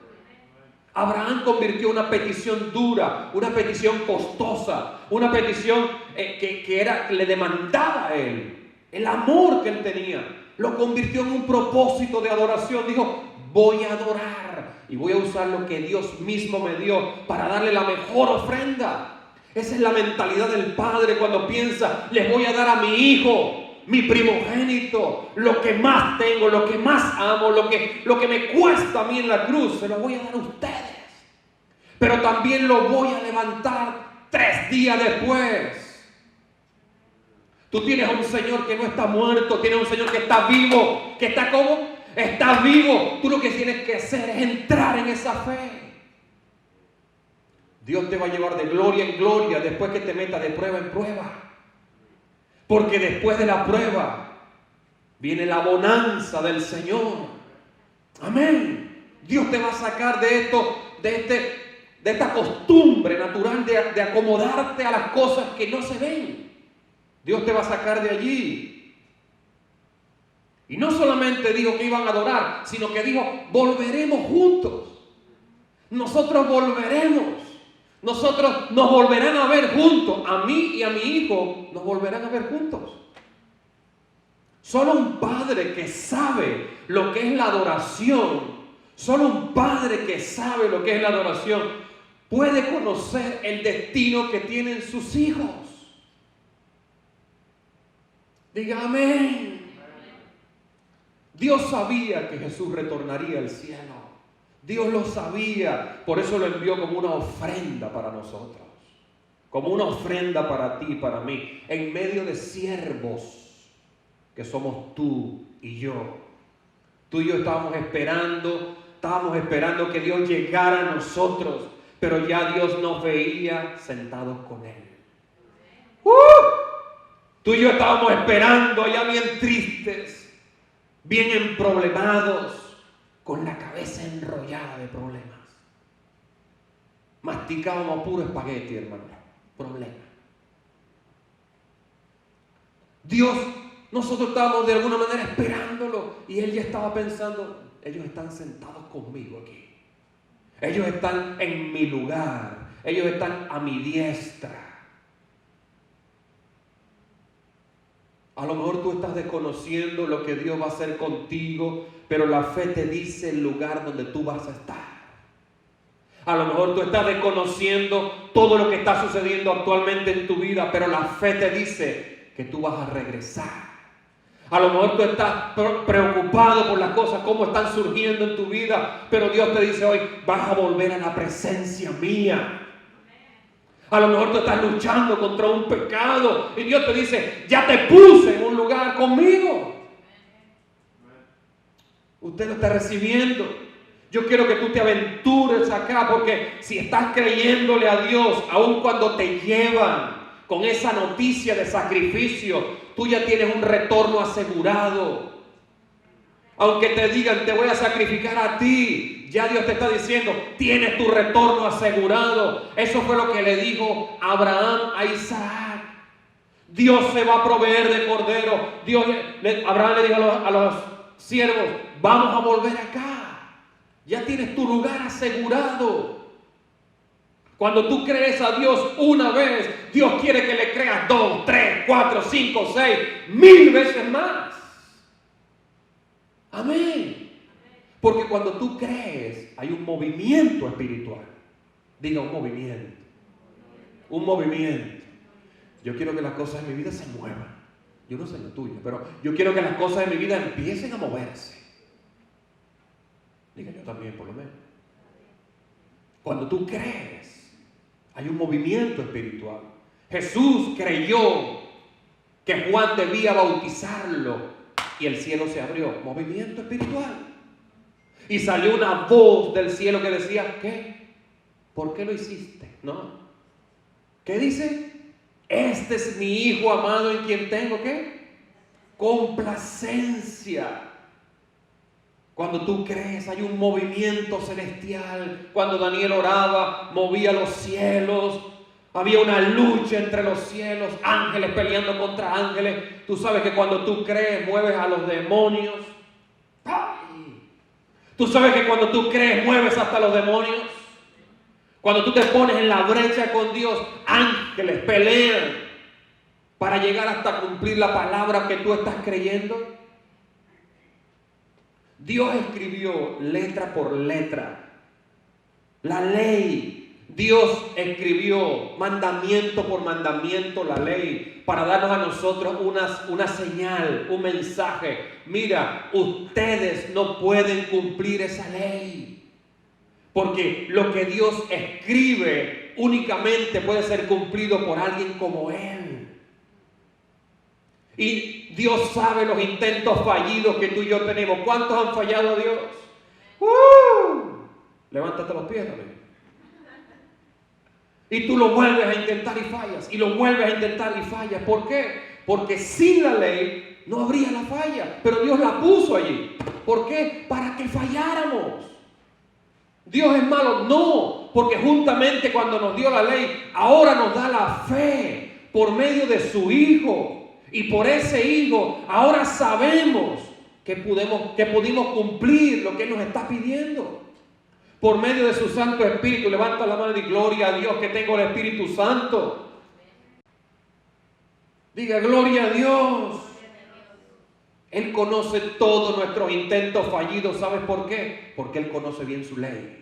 Abraham convirtió una petición dura, una petición costosa, una petición que le demandaba a él. El amor que él tenía lo convirtió en un propósito de adoración. Dijo, voy a adorar y voy a usar lo que Dios mismo me dio para darle la mejor ofrenda. Esa es la mentalidad del padre cuando piensa, les voy a dar a mi hijo, mi primogénito, lo que más tengo, lo que más amo, lo que me cuesta a mí en la cruz, se lo voy a dar a ustedes. Pero también lo voy a levantar 3 días después. Tú tienes a un Señor que no está muerto, tienes un Señor que está vivo, que está ¿cómo? Está vivo. Tú lo que tienes que hacer es entrar en esa fe. Dios te va a llevar de gloria en gloria después que te metas de prueba en prueba. Porque después de la prueba viene la bonanza del Señor. Amén. Dios te va a sacar de esto, de esta costumbre natural de acomodarte a las cosas que no se ven. Dios te va a sacar de allí. Y no solamente dijo que iban a adorar, sino que dijo, volveremos juntos. Nosotros volveremos. Nosotros nos volverán a ver juntos. A mí y a mi hijo nos volverán a ver juntos. Solo un padre que sabe lo que es la adoración, solo un padre que sabe lo que es la adoración, puede conocer el destino que tienen sus hijos. Diga amén. Dios sabía que Jesús retornaría al cielo. Dios lo sabía. Por eso lo envió como una ofrenda para nosotros. Como una ofrenda para ti y para mí. En medio de siervos que somos tú y yo. Tú y yo estábamos esperando que Dios llegara a nosotros. Pero ya Dios nos veía sentados con Él. Tú y yo estábamos esperando allá bien tristes, bien emproblemados, con la cabeza enrollada de problemas. Masticábamos puro espagueti, hermano. Problema. Dios, nosotros estábamos de alguna manera esperándolo y Él ya estaba pensando, ellos están sentados conmigo aquí. Ellos están en mi lugar. Ellos están a mi diestra. A lo mejor tú estás desconociendo lo que Dios va a hacer contigo, pero la fe te dice el lugar donde tú vas a estar. A lo mejor tú estás desconociendo todo lo que está sucediendo actualmente en tu vida, pero la fe te dice que tú vas a regresar. A lo mejor tú estás preocupado por las cosas, cómo están surgiendo en tu vida, pero Dios te dice hoy, vas a volver a la presencia mía. A lo mejor tú estás luchando contra un pecado y Dios te dice, ya te puse en un lugar conmigo. Usted lo está recibiendo. Yo quiero que tú te aventures acá, porque si estás creyéndole a Dios, aun cuando te llevan con esa noticia de sacrificio, tú ya tienes un retorno asegurado. Aunque te digan, te voy a sacrificar a ti, ya Dios te está diciendo, tienes tu retorno asegurado. Eso fue lo que le dijo Abraham a Isaac. Dios se va a proveer de cordero. Abraham le dijo a los siervos, vamos a volver acá. Ya tienes tu lugar asegurado. Cuando tú crees a Dios una vez, Dios quiere que le creas 2, 3, 4, 5, 6, 1000 veces más. Amén. Porque cuando tú crees, hay un movimiento espiritual. Diga un movimiento. Un movimiento. Yo quiero que las cosas en mi vida se muevan. Yo no sé lo tuyo, pero yo quiero que las cosas en mi vida empiecen a moverse. Diga yo también, por lo menos. Cuando tú crees, hay un movimiento espiritual. Jesús creyó que Juan debía bautizarlo y el cielo se abrió. Movimiento espiritual. y salió una voz del cielo que decía, ¿qué? ¿Por qué lo hiciste? ¿No? ¿Qué dice? Este es mi Hijo amado en quien tengo, ¿qué? Complacencia. Cuando tú crees, hay un movimiento celestial. Cuando Daniel oraba, movía los cielos. Había una lucha entre los cielos, ángeles peleando contra ángeles. Tú sabes que cuando tú crees, mueves a los demonios. ¡Ay! Tú sabes que cuando tú crees, mueves hasta los demonios. Cuando tú te pones en la brecha con Dios, ángeles pelean para llegar hasta cumplir la palabra que tú estás creyendo. Dios escribió letra por letra la ley. Dios escribió mandamiento por mandamiento la ley para darnos a nosotros una señal, un mensaje. Mira, ustedes no pueden cumplir esa ley, porque lo que Dios escribe únicamente puede ser cumplido por alguien como Él. Y Dios sabe los intentos fallidos que tú y yo tenemos. ¿Cuántos han fallado a Dios? Levántate los pies, amigo. Y tú lo vuelves a intentar y fallas. Y lo vuelves a intentar y fallas. ¿Por qué? Porque sin la ley no habría la falla. Pero Dios la puso allí. ¿Por qué? Para que falláramos. ¿Dios es malo? No. Porque juntamente cuando nos dio la ley, ahora nos da la fe por medio de su Hijo. Y por ese Hijo ahora sabemos que pudimos cumplir lo que Él nos está pidiendo. Por medio de su Santo Espíritu. Levanta la mano y di gloria a Dios que tengo el Espíritu Santo. Diga gloria a Dios. Él conoce todos nuestros intentos fallidos. ¿Sabes por qué? Porque Él conoce bien su ley.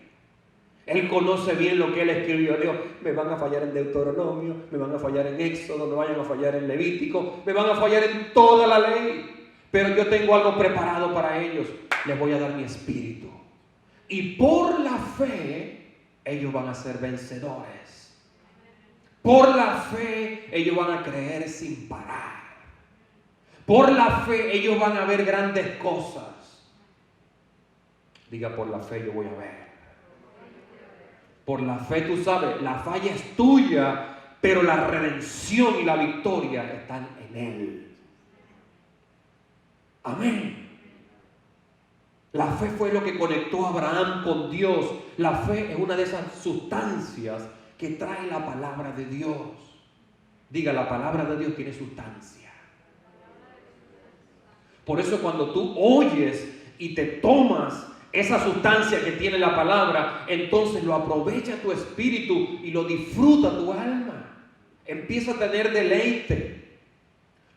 Él conoce bien lo que Él escribió. Dios, me van a fallar en Deuteronomio, me van a fallar en Éxodo, me vayan a fallar en Levítico, me van a fallar en toda la ley. Pero yo tengo algo preparado para ellos. Les voy a dar mi espíritu. Y por la fe, ellos van a ser vencedores. Por la fe, ellos van a creer sin parar. Por la fe, ellos van a ver grandes cosas. Diga, por la fe yo voy a ver. Por la fe, tú sabes, la falla es tuya, pero la redención y la victoria están en Él. Amén. La fe fue lo que conectó a Abraham con Dios. La fe es una de esas sustancias que trae la palabra de Dios. Diga, la palabra de Dios tiene sustancia. Por eso cuando tú oyes y te tomas esa sustancia que tiene la palabra, entonces lo aprovecha tu espíritu y lo disfruta tu alma. Empieza a tener deleite.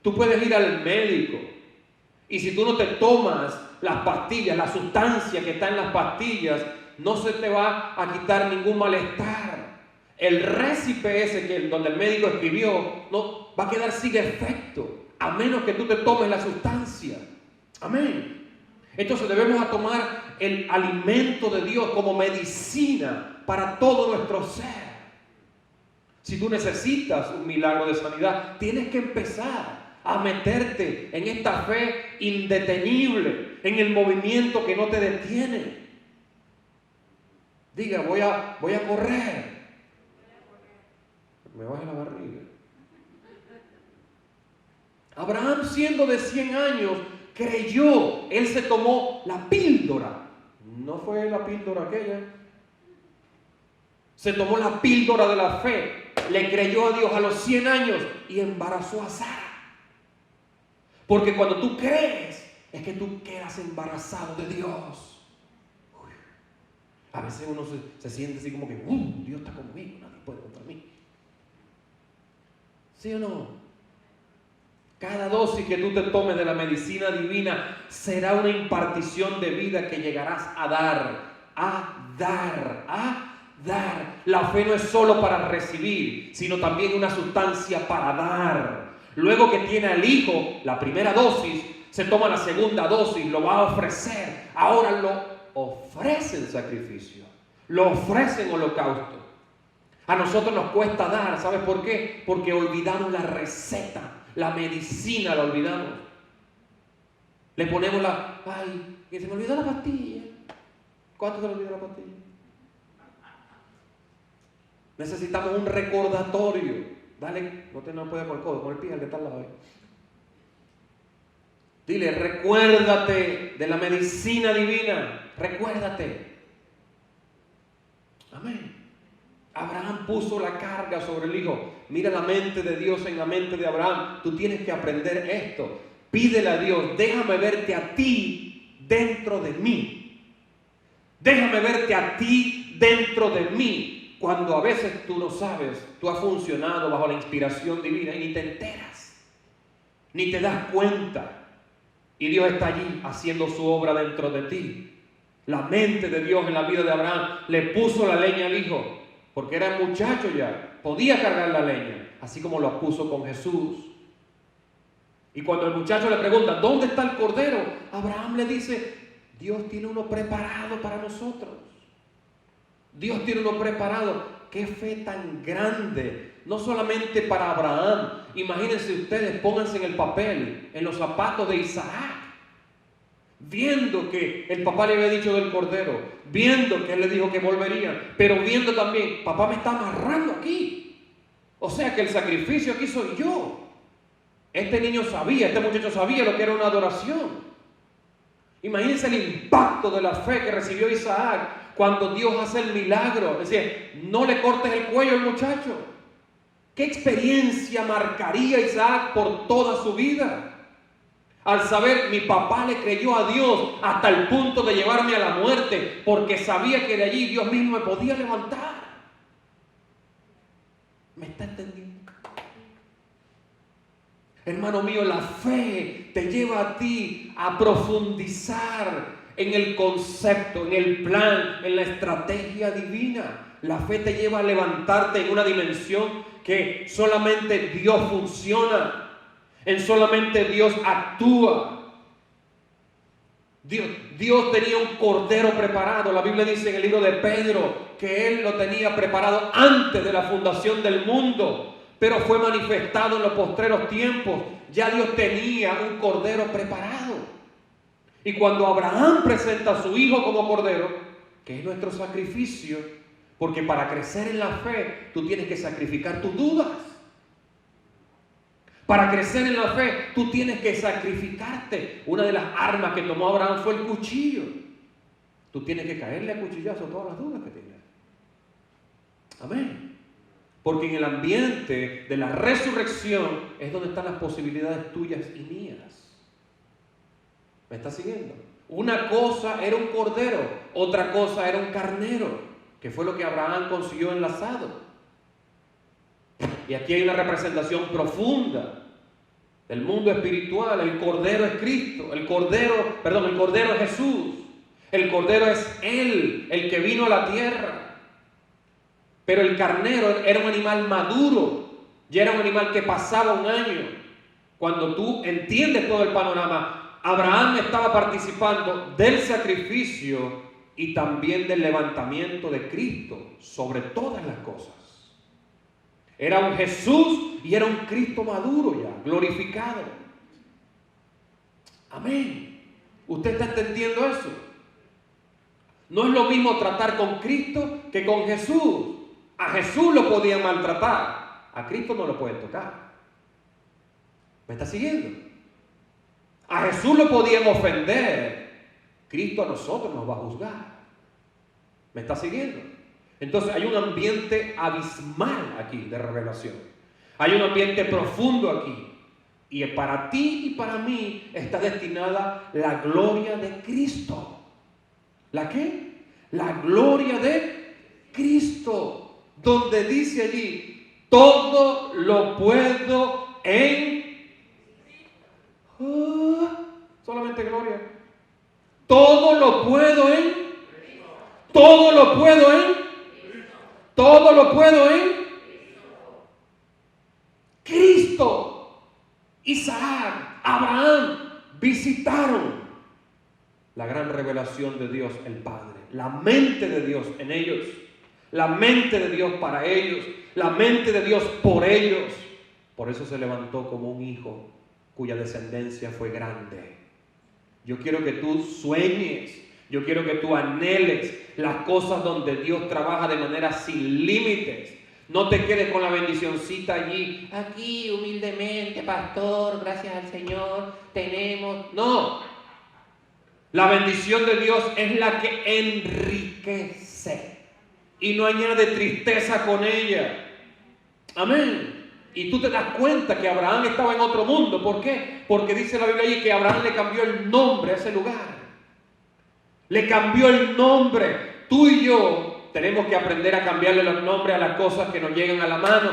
Tú puedes ir al médico y si tú no te tomas las pastillas, la sustancia que está en las pastillas, no se te va a quitar ningún malestar. El récipe ese donde el médico escribió no va a quedar sin efecto a menos que tú te tomes la sustancia. Amén. Entonces debemos tomar el alimento de Dios como medicina para todo nuestro ser. Si tú necesitas un milagro de sanidad, tienes que empezar a meterte en esta fe indetenible, en el movimiento que no te detiene. Diga, voy a correr. Me baja la barriga. Abraham, siendo de 100 años, creyó. Él se tomó la píldora. No fue la píldora aquella. Se tomó la píldora de la fe. Le creyó a Dios a los 100 años y embarazó a Sara. Porque cuando tú crees, es que tú quedas embarazado de Dios. Uy. A veces uno se siente así como que, Dios está conmigo, nadie puede contra mí. ¿Sí o no? Cada dosis que tú te tomes de la medicina divina será una impartición de vida que llegarás a dar. La fe no es solo para recibir, sino también una sustancia para dar. Luego que tiene al Hijo la primera dosis, se toma la segunda dosis, lo va a ofrecer. Ahora lo ofrece en sacrificio, lo ofrece en holocausto. A nosotros nos cuesta dar, ¿sabes por qué? Porque olvidamos la receta, la medicina la olvidamos. Le ponemos que se me olvidó la pastilla. ¿Cuánto se le olvidó la pastilla? Necesitamos un recordatorio. Dale, no puede con el codo, con el pie al que está al lado. Dile, recuérdate de la medicina divina. Recuérdate. Amén. Abraham puso la carga sobre el hijo. Mira la mente de Dios en la mente de Abraham. Tú tienes que aprender esto. Pídele a Dios, déjame verte a ti dentro de mí. Déjame verte a ti dentro de mí. Cuando a veces tú no sabes, tú has funcionado bajo la inspiración divina y ni te enteras, ni te das cuenta. Y Dios está allí haciendo su obra dentro de ti. La mente de Dios en la vida de Abraham le puso la leña al hijo, porque era muchacho ya, podía cargar la leña, así como lo puso con Jesús. Y cuando el muchacho le pregunta, ¿dónde está el cordero? Abraham le dice, Dios tiene uno preparado para nosotros. Dios tiene uno preparado. ¡Qué fe tan grande! No solamente para Abraham. Imagínense ustedes, pónganse en el papel, en los zapatos de Isaac. Viendo que el papá le había dicho del cordero, viendo que él le dijo que volvería, pero viendo también, papá me está amarrando aquí. O sea que el sacrificio aquí soy yo. Este niño sabía, este muchacho sabía lo que era una adoración. Imagínense el impacto de la fe que recibió Isaac cuando Dios hace el milagro. Es decir, no le cortes el cuello al muchacho. ¿Qué experiencia marcaría Isaac por toda su vida? Al saber, mi papá le creyó a Dios hasta el punto de llevarme a la muerte, porque sabía que de allí Dios mismo me podía levantar. ¿Me está entendiendo? Hermano mío, la fe te lleva a ti a profundizar en el concepto, en el plan, en la estrategia divina. La fe te lleva a levantarte en una dimensión que solamente Dios funciona, en solamente Dios actúa. Dios tenía un cordero preparado. La Biblia dice en el libro de Pedro que Él lo tenía preparado antes de la fundación del mundo, pero fue manifestado en los postreros tiempos. Ya Dios tenía un cordero preparado. Y cuando Abraham presenta a su hijo como cordero, que es nuestro sacrificio, porque para crecer en la fe tú tienes que sacrificar tus dudas. Para crecer en la fe tú tienes que sacrificarte. Una de las armas que tomó Abraham fue el cuchillo. Tú tienes que caerle a cuchillazo todas las dudas que tienes. Amén. Porque en el ambiente de la resurrección es donde están las posibilidades tuyas y mías. ¿Me está siguiendo? Una cosa era un cordero, otra cosa era un carnero, que fue lo que Abraham consiguió enlazado. Y aquí hay una representación profunda del mundo espiritual. El cordero es Cristo, el cordero es Jesús. El cordero es Él, el que vino a la tierra. Pero el carnero era un animal maduro, ya era un animal que pasaba un año. Cuando tú entiendes todo el panorama, Abraham estaba participando del sacrificio y también del levantamiento de Cristo sobre todas las cosas. Era un Jesús y era un Cristo maduro ya, glorificado. Amén. ¿Usted está entendiendo eso? No es lo mismo tratar con Cristo que con Jesús. A Jesús lo podían maltratar, a Cristo no lo pueden tocar. ¿Me está siguiendo? A Jesús lo podían ofender, Cristo a nosotros nos va a juzgar. ¿Me está siguiendo? Entonces hay un ambiente abismal aquí de revelación. Hay un ambiente profundo aquí. Y para ti y para mí está destinada la gloria de Cristo. ¿La qué? La gloria de Cristo. Donde dice allí, todo lo puedo en... solamente gloria. Todo lo puedo en... Todo lo puedo en... Todo lo puedo en... Cristo. Isaac, Abraham visitaron la gran revelación de Dios el Padre. La mente de Dios en ellos. La mente de Dios para ellos, la mente de Dios por ellos. Por eso se levantó como un hijo cuya descendencia fue grande. Yo quiero que tú sueñes, Yo quiero que tú anheles las cosas donde Dios trabaja de manera sin límites. No te quedes con la bendicioncita allí. Aquí humildemente, pastor, gracias al Señor, tenemos. No. La bendición de Dios es la que enriquece y no añade tristeza con ella. Amén. Y tú te das cuenta que Abraham estaba en otro mundo. ¿Por qué? Porque dice la Biblia allí que Abraham le cambió el nombre a ese lugar. Le cambió el nombre. Tú y yo tenemos que aprender a cambiarle los nombres a las cosas que nos llegan a la mano.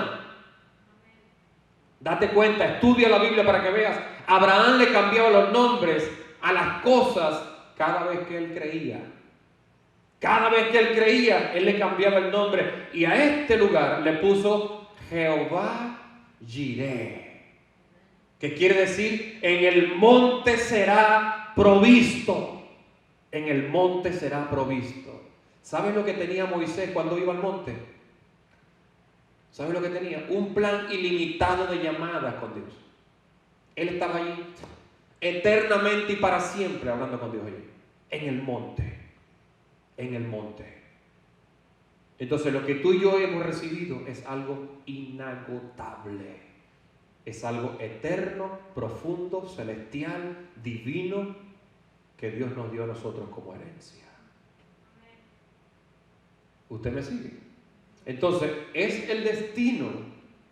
Date cuenta, estudia la Biblia para que veas. Abraham le cambiaba los nombres a las cosas cada vez que él creía. Cada vez que él creía, él le cambiaba el nombre. Y a este lugar le puso Jehová Jireh, que quiere decir, en el monte será provisto. En el monte será provisto. ¿Sabes lo que tenía Moisés cuando iba al monte? ¿Sabes lo que tenía? Un plan ilimitado de llamadas con Dios. Él estaba allí eternamente y para siempre hablando con Dios allí. En el monte. En el monte. Entonces lo que tú y yo hemos recibido es algo inagotable. Es algo eterno, profundo, celestial, divino, que Dios nos dio a nosotros como herencia. ¿Usted me sigue? Entonces, es el destino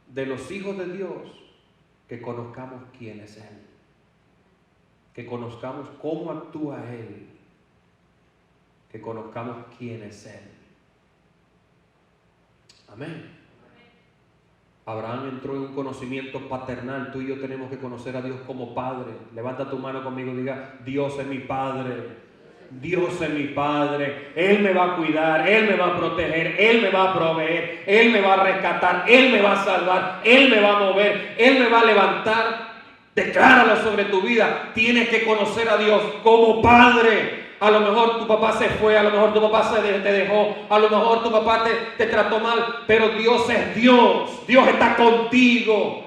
de los hijos de Dios que conozcamos quién es Él. Que conozcamos cómo actúa Él. Que conozcamos quién es Él. Amén. Abraham entró en un conocimiento paternal. Tú y yo tenemos que conocer a Dios como Padre. Levanta tu mano conmigo y diga: Dios es mi Padre. Dios es mi Padre. Él me va a cuidar, Él me va a proteger, Él me va a proveer, Él me va a rescatar, Él me va a salvar, Él me va a mover, Él me va a levantar. Decláralo sobre tu vida. Tienes que conocer a Dios como Padre. A lo mejor tu papá se fue, a lo mejor tu papá te dejó, a lo mejor tu papá te trató mal, pero Dios es Dios. Dios está contigo.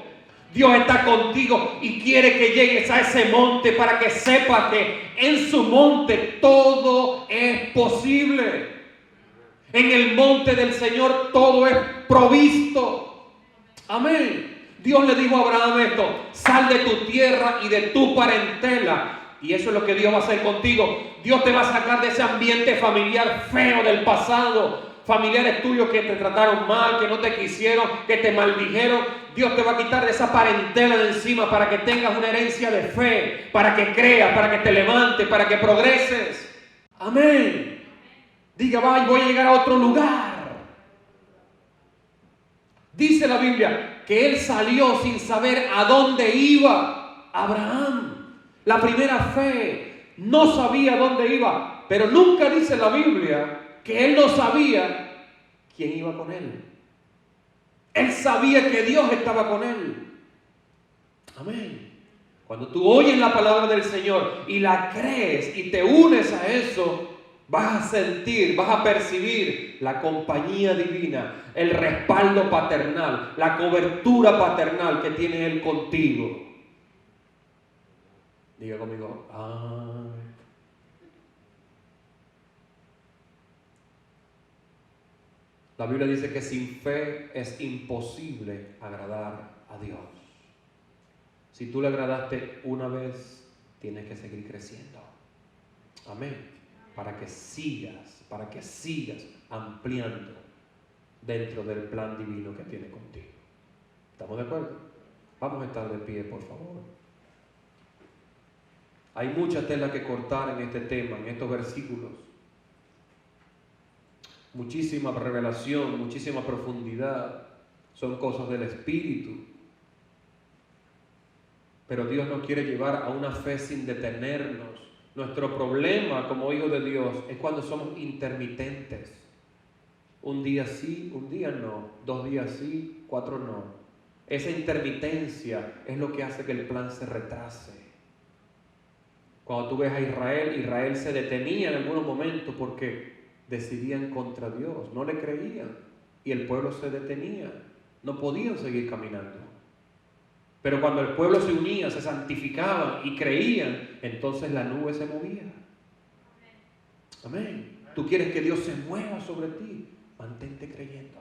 Dios está contigo y quiere que llegues a ese monte para que sepas que en su monte todo es posible. En el monte del Señor todo es provisto. Amén. Dios le dijo a Abraham esto: sal de tu tierra y de tu parentela. Y eso es lo que Dios va a hacer contigo. Dios te va a sacar de ese ambiente familiar feo del pasado. Familiares tuyos que te trataron mal, que no te quisieron, que te maldijeron. Dios te va a quitar de esa parentela de encima para que tengas una herencia de fe, para que creas, para que te levantes, para que progreses. Amén. Diga: voy a llegar a otro lugar. Dice la Biblia que él salió sin saber a dónde iba. Abraham, la primera fe, no sabía dónde iba, pero nunca dice la Biblia que él no sabía quién iba con él. Él sabía que Dios estaba con él. Amén. Cuando tú oyes la palabra del Señor y la crees y te unes a eso, vas a sentir, vas a percibir la compañía divina, el respaldo paternal, la cobertura paternal que tiene Él contigo. Diga conmigo: amén. La Biblia dice que sin fe es imposible agradar a Dios. Si tú le agradaste una vez, tienes que seguir creciendo. Amén. Para que sigas ampliando dentro del plan divino que tiene contigo. ¿Estamos de acuerdo? Vamos a estar de pie, por favor. Hay mucha tela que cortar en este tema, en estos versículos. Muchísima revelación, muchísima profundidad. Son cosas del Espíritu. Pero Dios nos quiere llevar a una fe sin detenernos. Nuestro problema como hijos de Dios es cuando somos intermitentes. Un día sí, un día no. 2 días sí, 4 no. Esa intermitencia es lo que hace que el plan se retrase. Cuando tú ves a Israel, Israel se detenía en algunos momentos porque decidían contra Dios, no le creían y el pueblo se detenía, no podían seguir caminando. Pero cuando el pueblo se unía, se santificaban y creían, entonces la nube se movía. Amén. Tú quieres que Dios se mueva sobre ti. Mantente creyendo.